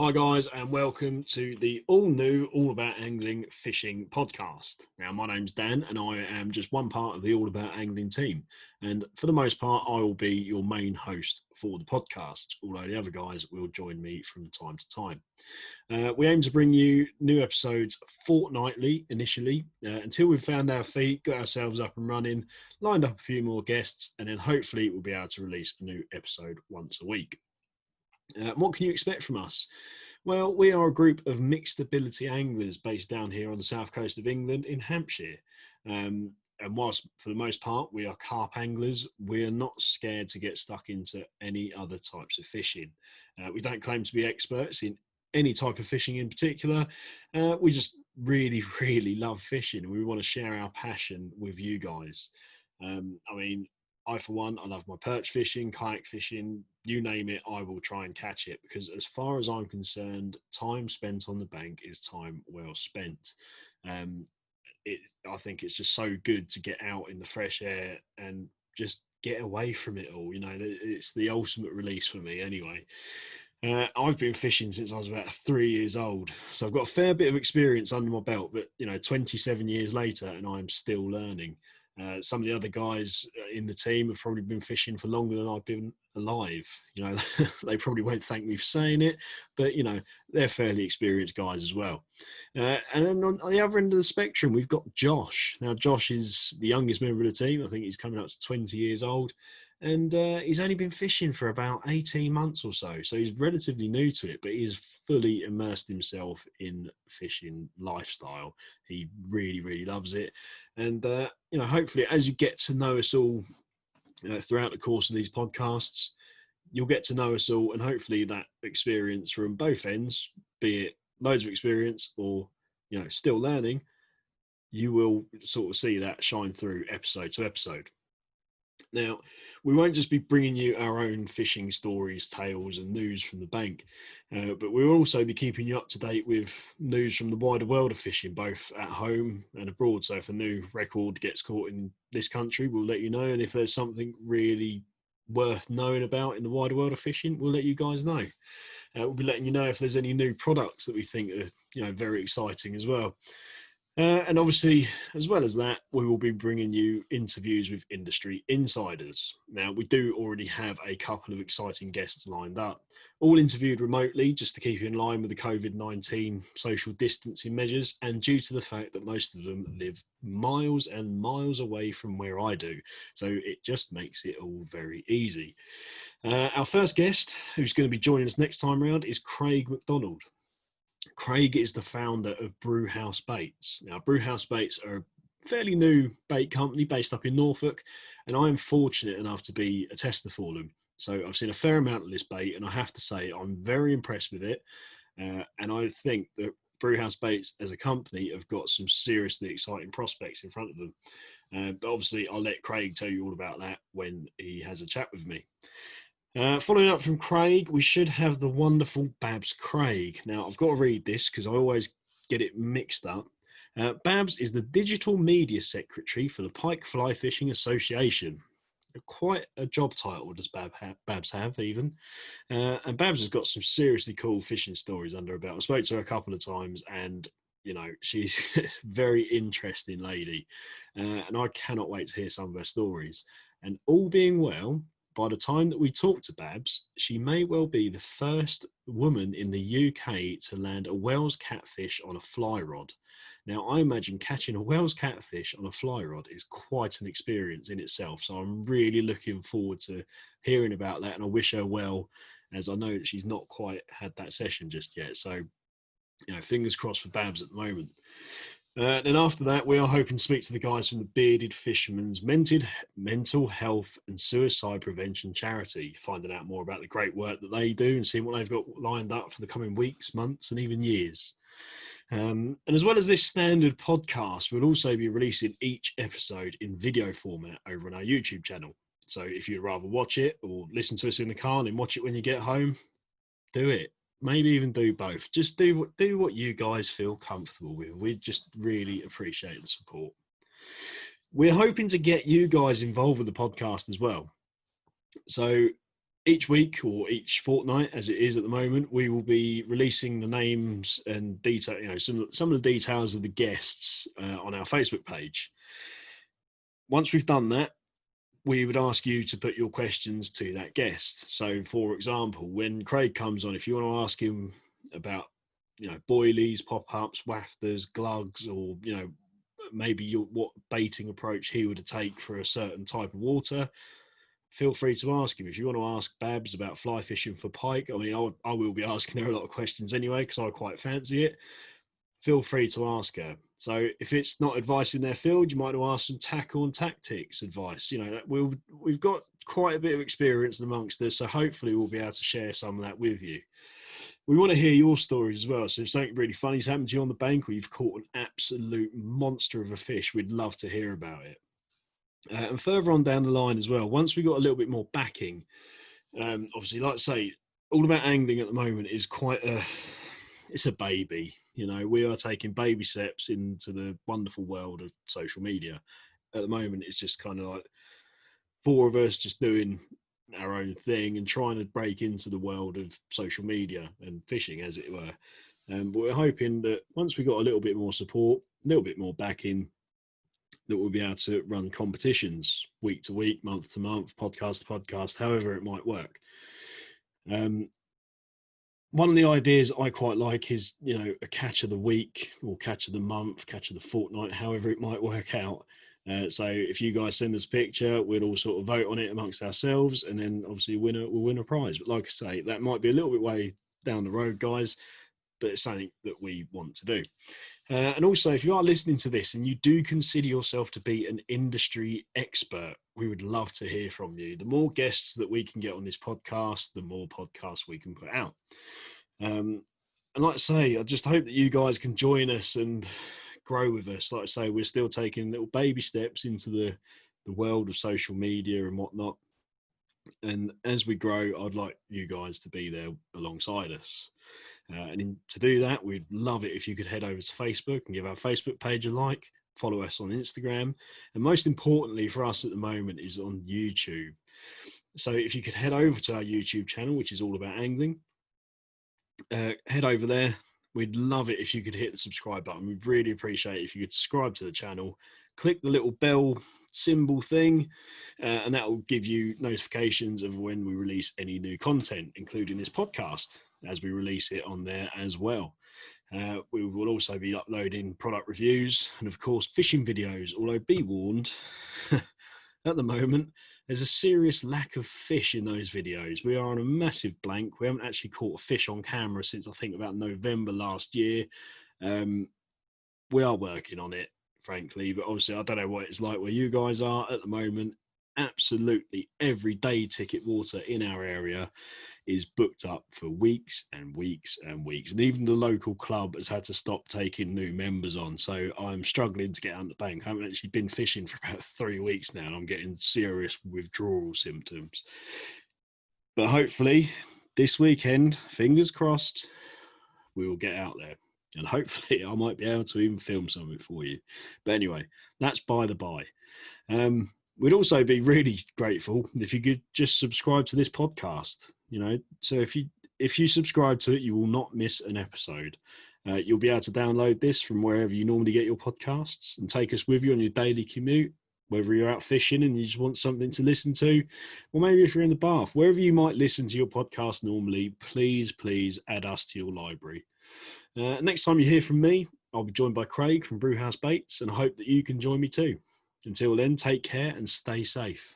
Hi guys, and welcome to the all new All About Angling Fishing podcast. Now, my name's Dan, and I am just one part of the All About Angling team. And for the most part, I will be your main host for the podcast, although the other guys will join me from time to time. We aim to bring you new episodes fortnightly initially until we've found our feet, got ourselves up and running, lined up a few more guests, and then hopefully we'll be able to release a new episode once a week. What can you expect from us? Well, we are a group of mixed ability anglers based down here on the south coast of England in Hampshire. And whilst for the most part we are carp anglers, we're not scared to get stuck into any other types of fishing. We don't claim to be experts in any type of fishing in particular. We just really, really love fishing, and we want to share our passion with you guys. I mean, I, for one, I love my perch fishing, kayak fishing, you name it, I will try and catch it, because as far as I'm concerned, time spent on the bank is time well spent. Um, I think it's just so good to get out in the fresh air and just get away from it all. You know, it's the ultimate release for me anyway. I've been fishing since I was about 3 years old, so I've got a fair bit of experience under my belt, but 27 years later, and I'm still learning. Some of the other guys in the team have probably been fishing for longer than I've been alive. They probably won't thank me for saying it, but they're fairly experienced guys as well. And then on the other end of the spectrum, we've got Josh. Now, Josh is the youngest member of the team. I think he's coming up to 20 years old. And he's only been fishing for about 18 months or so. So he's relatively new to it, but he's fully immersed himself in fishing lifestyle. He really, really loves it. And, hopefully as you get to know us all throughout the course of these podcasts, you'll get to know us all, and hopefully that experience from both ends, be it loads of experience or, still learning, you will sort of see that shine through episode to episode. Now, we won't just be bringing you our own fishing stories, tales, and news from the bank, but we'll also be keeping you up to date with news from the wider world of fishing, both at home and abroad. So if a new record gets caught in this country, we'll let you know. And if there's something really worth knowing about in the wider world of fishing, we'll let you guys know. We'll be letting you know if there's any new products that we think are, very exciting as well. And obviously, as well as that, we will be bringing you interviews with industry insiders. Now, we do already have a couple of exciting guests lined up, all interviewed remotely just to keep in line with the COVID-19 social distancing measures, and due to the fact that most of them live miles and miles away from where I do. So it just makes it all very easy. Our first guest, who's going to be joining us next time round, is Craig McDonald. Craig is the founder of Brewhouse Baits. Now, Brewhouse Baits are a fairly new bait company based up in Norfolk, and I'm fortunate enough to be a tester for them. So I've seen a fair amount of this bait, and I have to say I'm very impressed with it. And I think that Brewhouse Baits as a company have got some seriously exciting prospects in front of them. But obviously, I'll let Craig tell you all about that when he has a chat with me. Following up from Craig, we should have the wonderful Babs Craig. Now, I've got to read this because I always get it mixed up. Babs is the Digital Media Secretary for the Pike Fly Fishing Association. Quite a job title does Babs have, even. And Babs has got some seriously cool fishing stories under her belt. I spoke to her a couple of times, and she's a very interesting lady. And I cannot wait to hear some of her stories. And all being well, by the time that we talk to Babs, she may well be the first woman in the UK to land a Wells catfish on a fly rod. Now, I imagine catching a Wells catfish on a fly rod is quite an experience in itself. So I'm really looking forward to hearing about that. And I wish her well, as I know that she's not quite had that session just yet. So, fingers crossed for Babs at the moment. Then after that, we are hoping to speak to the guys from the Bearded Fisherman's Mental Health and Suicide Prevention Charity, finding out more about the great work that they do and seeing what they've got lined up for the coming weeks, months, and even years. And as well as this standard podcast, we'll also be releasing each episode in video format over on our YouTube channel. So if you'd rather watch it or listen to us in the car and watch it when you get home, do it. Maybe even do both. Just do what you guys feel comfortable with. We just really appreciate the support. We're hoping to get you guys involved with the podcast as well. So each week or each fortnight, as it is at the moment, we will be releasing the names and detail, some of the details of the guests on our Facebook page. Once we've done that, we would ask you to put your questions to that guest. So, for example, when Craig comes on, if you want to ask him about, boilies, pop-ups, wafters, glugs, or maybe what baiting approach he would take for a certain type of water, feel free to ask him. If you want to ask Babs about fly fishing for pike, I mean, I will be asking her a lot of questions anyway because I quite fancy it. Feel free to ask her. So if it's not advice in their field, you might want to ask some tackle and tactics advice. We've got quite a bit of experience amongst us, so hopefully we'll be able to share some of that with you. We want to hear your stories as well. So if something really funny's happened to you on the bank, or you've caught an absolute monster of a fish, we'd love to hear about it. And further on down the line as well, once we got a little bit more backing, obviously, like I say, All About Angling at the moment is it's a baby. We are taking baby steps into the wonderful world of social media. At the moment, it's just kind of like 4 of us just doing our own thing and trying to break into the world of social media and fishing, as it were. But we're hoping that once we got a little bit more support, a little bit more backing, that we'll be able to run competitions week to week, month to month, podcast to podcast, however it might work. One of the ideas I quite like is, a catch of the week or catch of the month, catch of the fortnight, however it might work out. So if you guys send us a picture, we'll all sort of vote on it amongst ourselves, and then obviously we'll win a prize. But like I say, that might be a little bit way down the road, guys, but it's something that we want to do. And also, if you are listening to this and you do consider yourself to be an industry expert, we would love to hear from you. The more guests that we can get on this podcast, the more podcasts we can put out. And like I say, I just hope that you guys can join us and grow with us. Like I say, we're still taking little baby steps into the world of social media and whatnot. And as we grow, I'd like you guys to be there alongside us. To do that, we'd love it if you could head over to Facebook and give our Facebook page a like, follow us on Instagram, and most importantly for us at the moment is on YouTube. So if you could head over to our YouTube channel, which is All About Angling, head over there. We'd love it if you could hit the subscribe button. We'd really appreciate it if you could subscribe to the channel, click the little bell symbol thing, and that will give you notifications of when we release any new content, including this podcast, as we release it on there as well. We will also be uploading product reviews and, of course, fishing videos, although be warned, at the moment, there's a serious lack of fish in those videos. We are on a massive blank. We haven't actually caught a fish on camera since, I think, about November last year. We are working on it, frankly, but obviously I don't know what it's like where you guys are at the moment. Absolutely every day ticket water in our area is booked up for weeks and weeks and weeks, and even the local club has had to stop taking new members on. So I'm struggling to get on the bank. I haven't actually been fishing for about 3 weeks now, and I'm getting serious withdrawal symptoms. But hopefully this weekend, fingers crossed, we will get out there, and hopefully I might be able to even film something for you. But anyway, that's by the by. We'd also be really grateful if you could just subscribe to this podcast. So if you subscribe to it, you will not miss an episode. You'll be able to download this from wherever you normally get your podcasts and take us with you on your daily commute, whether you're out fishing and you just want something to listen to, or maybe if you're in the bath, wherever you might listen to your podcast normally, please add us to your library. Next time you hear from me, I'll be joined by Craig from Brewhouse Baits, and I hope that you can join me too. Until then, take care and stay safe.